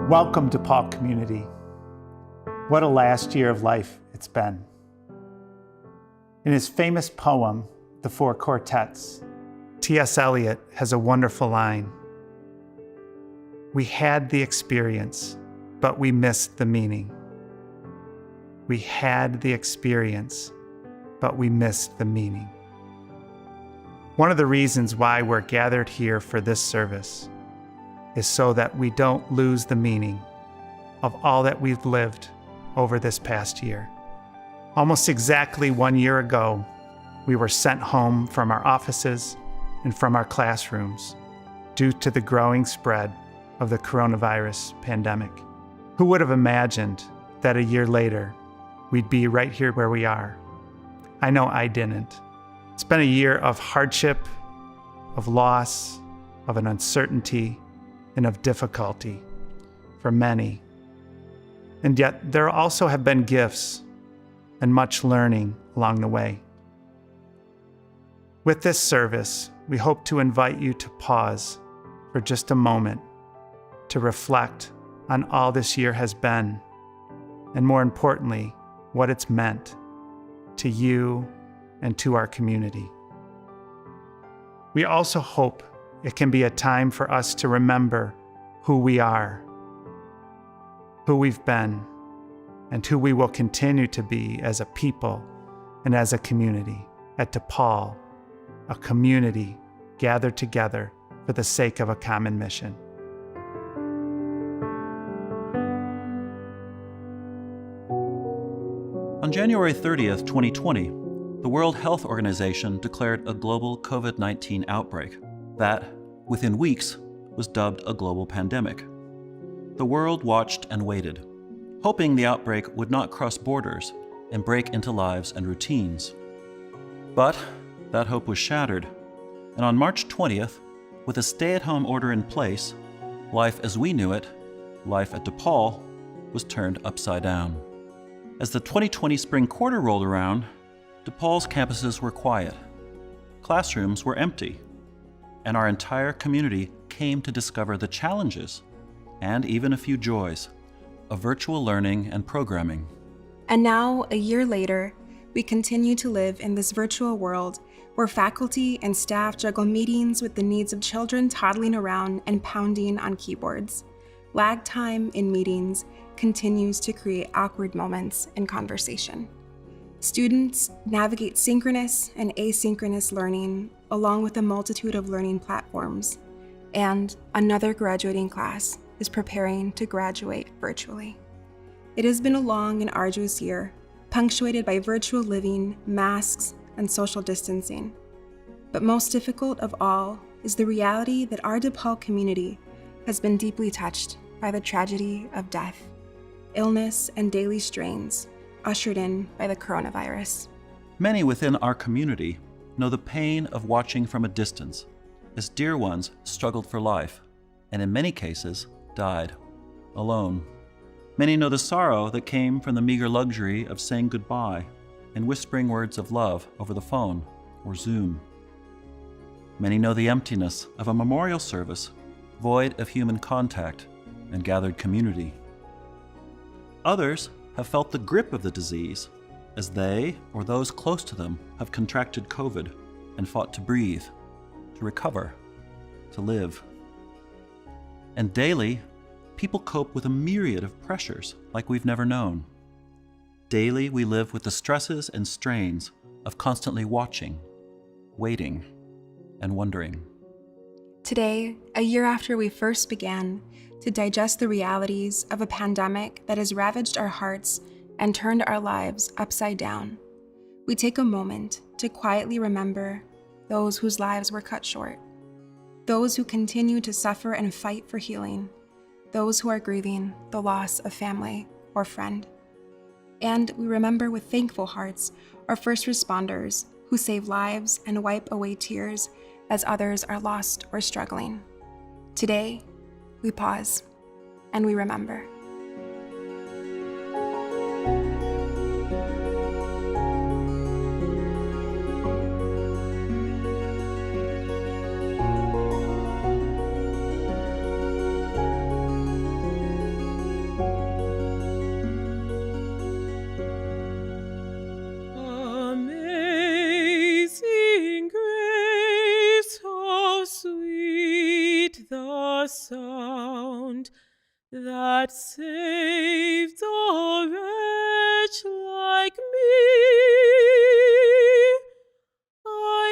Welcome to DePaul community. What a last year of life it's been. In his famous poem, The Four Quartets, T.S. Eliot has a wonderful line. We had the experience, but we missed the meaning. We had the experience, but we missed the meaning. One of the reasons why we're gathered here for this service is so that we don't lose the meaning of all that we've lived over this past year. Almost exactly 1 year ago, we were sent home from our offices and from our classrooms due to the growing spread of the coronavirus pandemic. Who would have imagined that a year later, we'd be right here where we are? I know I didn't. It's been a year of hardship, of loss, of an uncertainty, and of difficulty for many. And yet there also have been gifts and much learning along the way. With this service, we hope to invite you to pause for just a moment to reflect on all this year has been, and more importantly, what it's meant to you and to our community. We also hope it can be a time for us to remember who we are, who we've been, and who we will continue to be as a people and as a community at DePaul, a community gathered together for the sake of a common mission. On January 30th, 2020, the World Health Organization declared a global COVID-19 outbreak that, within weeks, was dubbed a global pandemic. The world watched and waited, hoping the outbreak would not cross borders and break into lives and routines. But that hope was shattered, and on March 20th, with a stay-at-home order in place, life as we knew it, life at DePaul, was turned upside down. As the 2020 spring quarter rolled around, DePaul's campuses were quiet, classrooms were empty, and our entire community came to discover the challenges, and even a few joys, of virtual learning and programming. And now, a year later, we continue to live in this virtual world where faculty and staff juggle meetings with the needs of children toddling around and pounding on keyboards. Lag time in meetings continues to create awkward moments in conversation. Students navigate synchronous and asynchronous learning along with a multitude of learning platforms, and another graduating class is preparing to graduate virtually. It has been a long and arduous year, punctuated by virtual living, masks, and social distancing. But most difficult of all is the reality that our DePaul community has been deeply touched by the tragedy of death, illness, and daily strains ushered in by the coronavirus. Many within our community know the pain of watching from a distance as dear ones struggled for life, and in many cases, died alone. Many know the sorrow that came from the meager luxury of saying goodbye and whispering words of love over the phone or Zoom. Many know the emptiness of a memorial service void of human contact and gathered community. Others have felt the grip of the disease as they or those close to them have contracted COVID and fought to breathe, to recover, to live. And daily, people cope with a myriad of pressures like we've never known. Daily, we live with the stresses and strains of constantly watching, waiting, and wondering. Today, a year after we first began to digest the realities of a pandemic that has ravaged our hearts and turned our lives upside down, we take a moment to quietly remember those whose lives were cut short, those who continue to suffer and fight for healing, those who are grieving the loss of family or friend. And we remember with thankful hearts our first responders who save lives and wipe away tears as others are lost or struggling. Today, we pause and we remember. the sound that saved a wretch like me. I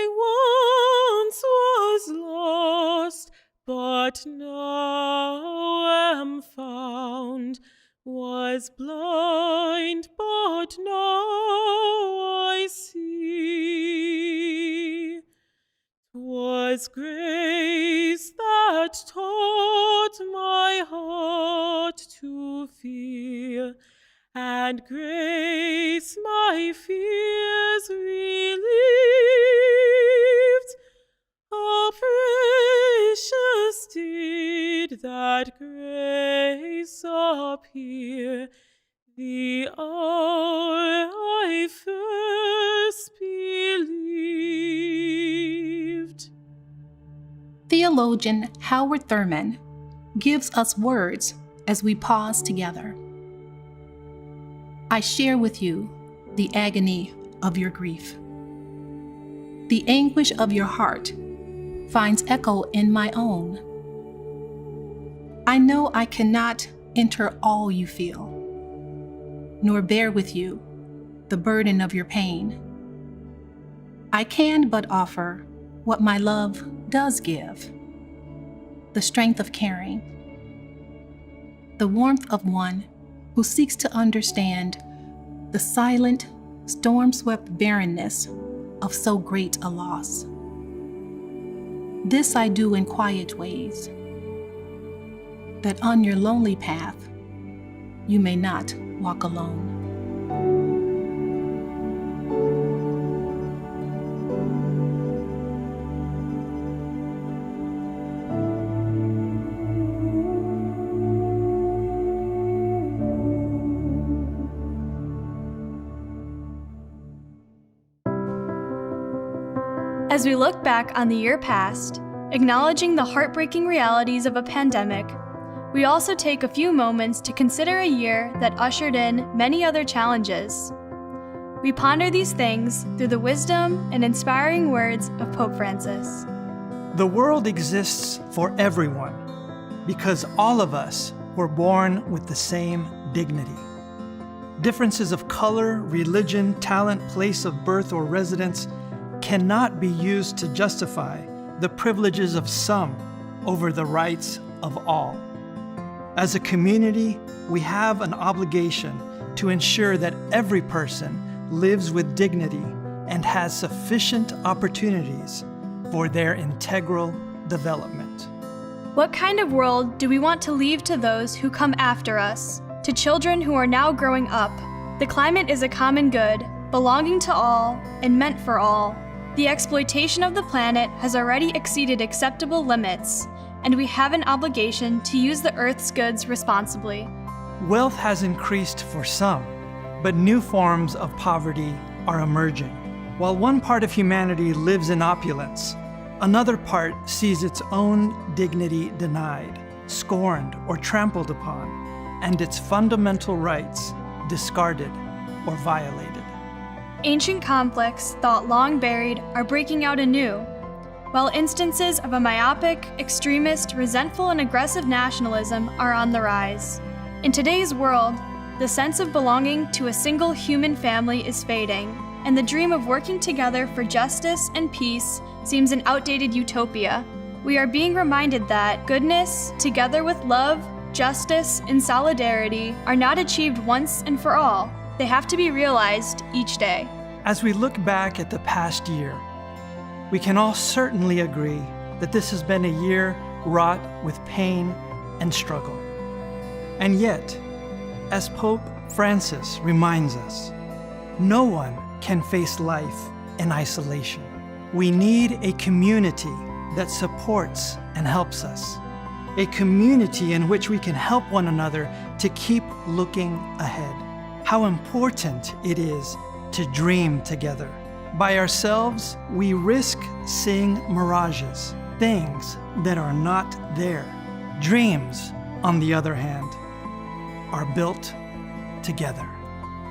once was lost, but now am found, was blind, but now I see. 'Twas grace that taught my heart to fear, and grace my fears relieved. A precious did that grace appear, the hour I first believed. Theologian Howard Thurman gives us words as we pause together. I share with you the agony of your grief. The anguish of your heart finds echo in my own. I know I cannot enter all you feel, nor bear with you the burden of your pain. I can but offer what my love does give, the strength of caring, the warmth of one who seeks to understand the silent, storm-swept barrenness of so great a loss. This I do in quiet ways, that on your lonely path you may not walk alone. As we look back on the year past, acknowledging the heartbreaking realities of a pandemic, we also take a few moments to consider a year that ushered in many other challenges. We ponder these things through the wisdom and inspiring words of Pope Francis. The world exists for everyone because all of us were born with the same dignity. Differences of color, religion, talent, place of birth, or residence cannot be used to justify the privileges of some over the rights of all. As a community, we have an obligation to ensure that every person lives with dignity and has sufficient opportunities for their integral development. What kind of world do we want to leave to those who come after us, to children who are now growing up? The climate is a common good, belonging to all and meant for all. The exploitation of the planet has already exceeded acceptable limits, and we have an obligation to use the Earth's goods responsibly. Wealth has increased for some, but new forms of poverty are emerging. While one part of humanity lives in opulence, another part sees its own dignity denied, scorned, or trampled upon, and its fundamental rights discarded or violated. Ancient conflicts, thought long buried, are breaking out anew, while instances of a myopic, extremist, resentful, and aggressive nationalism are on the rise. In today's world, the sense of belonging to a single human family is fading, and the dream of working together for justice and peace seems an outdated utopia. We are being reminded that goodness, together with love, justice, and solidarity, are not achieved once and for all. They have to be realized each day. As we look back at the past year, we can all certainly agree that this has been a year wrought with pain and struggle. And yet, as Pope Francis reminds us, no one can face life in isolation. We need a community that supports and helps us, a community in which we can help one another to keep looking ahead. How important it is to dream together. By ourselves, we risk seeing mirages, things that are not there. Dreams, on the other hand, are built together.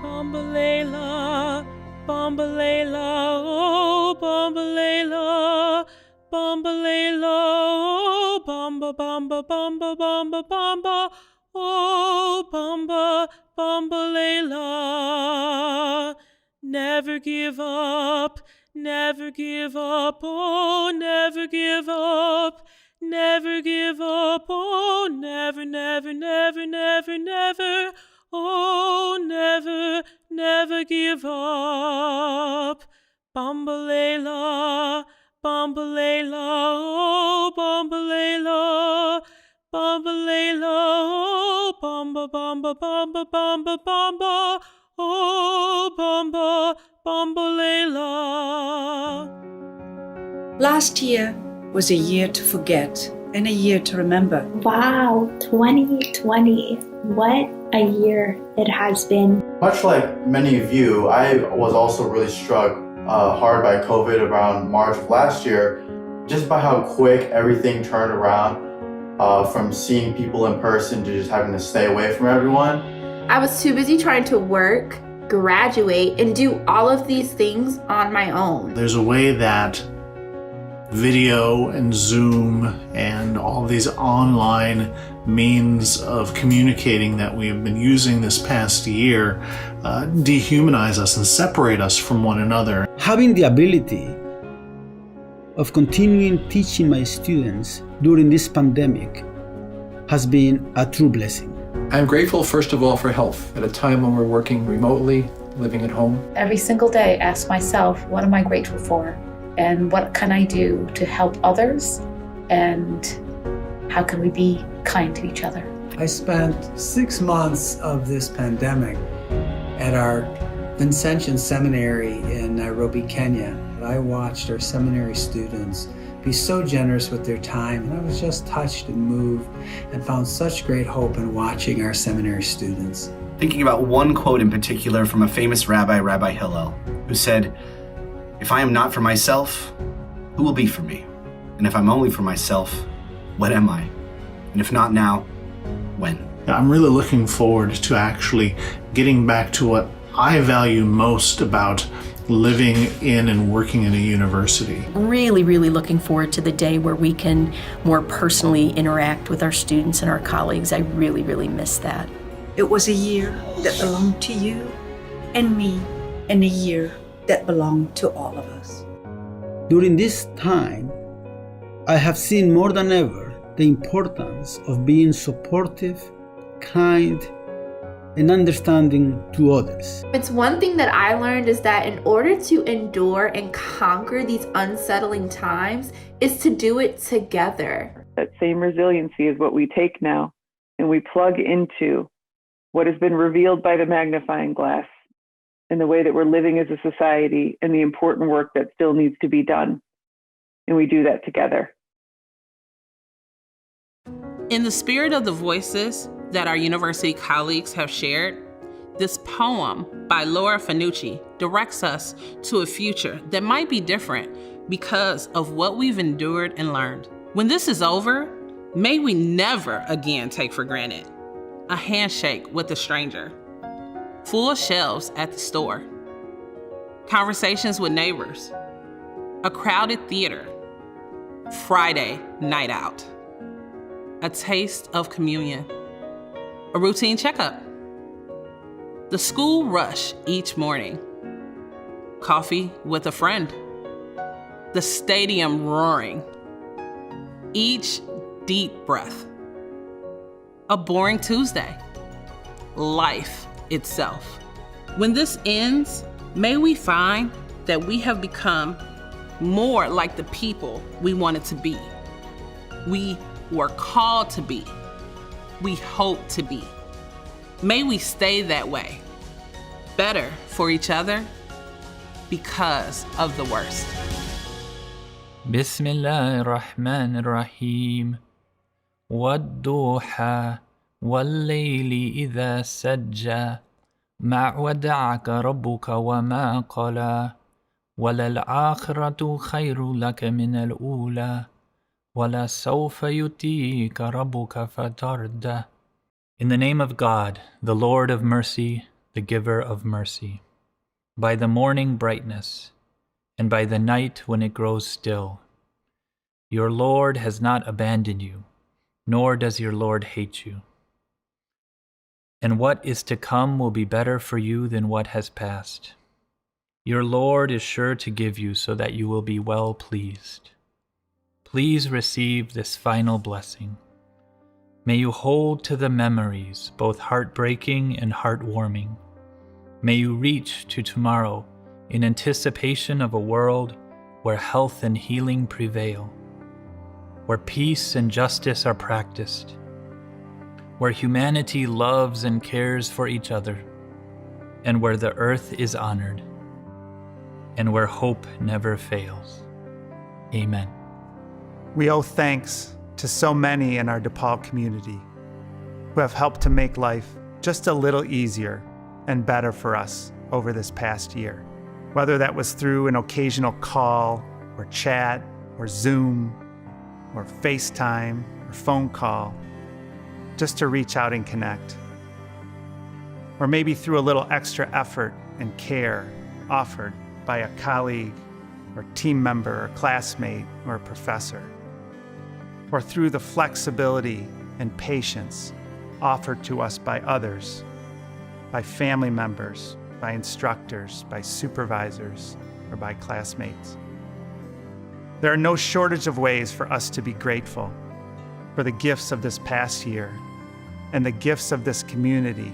Bambalela, bambalela, oh bambalela, bambalela, oh bamba bamba, bamba, bamba, bamba. Oh, bamba, bambalela. Never give up, never give up, oh, never give up. Never give up, oh, never, never, never, never, never, oh, never, never give up. Bambalela, bambalela, oh, bambalela, bambalela, oh, bamba, bamba, bamba, bamba, bamba, oh, bamba, bambalela. Last year was a year to forget and a year to remember. Wow, 2020. What a year it has been. Much like many of you, I was also really struck hard by COVID around March of last year, just by how quick everything turned around, from seeing people in person to just having to stay away from everyone. I was too busy trying to work, graduate, and do all of these things on my own. There's a way that video and Zoom and all these online means of communicating that we have been using this past year dehumanize us and separate us from one another. Having the ability of continuing teaching my students during this pandemic has been a true blessing. I'm grateful, first of all, for health at a time when we're working remotely, living at home. Every single day, ask myself, what am I grateful for? And what can I do to help others? And how can we be kind to each other? I spent 6 months of this pandemic at our Vincentian Seminary in Nairobi, Kenya. I watched our seminary students be so generous with their time, and I was just touched and moved and found such great hope in watching our seminary students. Thinking about one quote in particular from a famous rabbi, Rabbi Hillel, who said, "If I am not for myself, who will be for me? And if I'm only for myself, what am I? And if not now, when?" I'm really looking forward to actually getting back to what I value most about living in and working in a university. Really, really looking forward to the day where we can more personally interact with our students and our colleagues. I really, really miss that. It was a year that belonged to you and me, and a year that belonged to all of us. During this time, I have seen more than ever the importance of being supportive, kind, and understanding to others. It's one thing that I learned is that in order to endure and conquer these unsettling times is to do it together. That same resiliency is what we take now and we plug into what has been revealed by the magnifying glass in the way that we're living as a society and the important work that still needs to be done. And we do that together. In the spirit of the voices that our university colleagues have shared, this poem by Laura Fanucci directs us to a future that might be different because of what we've endured and learned. When this is over, may we never again take for granted a handshake with a stranger, full shelves at the store, conversations with neighbors, a crowded theater, Friday night out, a taste of communion, a routine checkup, the school rush each morning, coffee with a friend, the stadium roaring, each deep breath, a boring Tuesday, life itself. When this ends, may we find that we have become more like the people we wanted to be. We were called to be. We hope to be. May we stay that way, better for each other because of the worst. Bismillahir Rahmanir Rahim. والضحى والليل إذا سجى ما ودعك ربك وما قلى وللآخرة خير لك من الأولى ولسوف يؤتيك ربك فتردى. In the name of God, the Lord of mercy, the giver of mercy, by the morning brightness, and by the night when it grows still, your Lord has not abandoned you. nor does your Lord hate you. And what is to come will be better for you than what has passed. Your Lord is sure to give you so that you will be well pleased. Please receive this final blessing. May you hold to the memories, both heartbreaking and heartwarming. May you reach to tomorrow in anticipation of a world where health and healing prevail, where peace and justice are practiced, where humanity loves and cares for each other, and where the earth is honored, and where hope never fails. Amen. We owe thanks to so many in our DePaul community who have helped to make life just a little easier and better for us over this past year. Whether that was through an occasional call or chat or Zoom or FaceTime or phone call, just to reach out and connect. Or maybe through a little extra effort and care offered by a colleague or team member or classmate or a professor. Or through the flexibility and patience offered to us by others, by family members, by instructors, by supervisors, or by classmates. There are no shortage of ways for us to be grateful for the gifts of this past year and the gifts of this community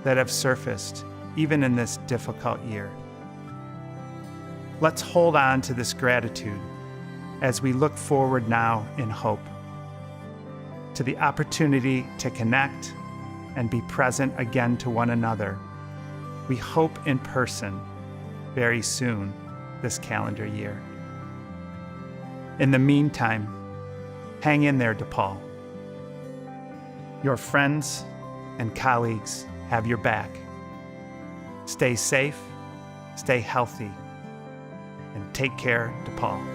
that have surfaced even in this difficult year. Let's hold on to this gratitude as we look forward now in hope to the opportunity to connect and be present again to one another. We hope in person very soon this calendar year. In the meantime, hang in there, DePaul. Your friends and colleagues have your back. Stay safe, stay healthy, and take care, DePaul.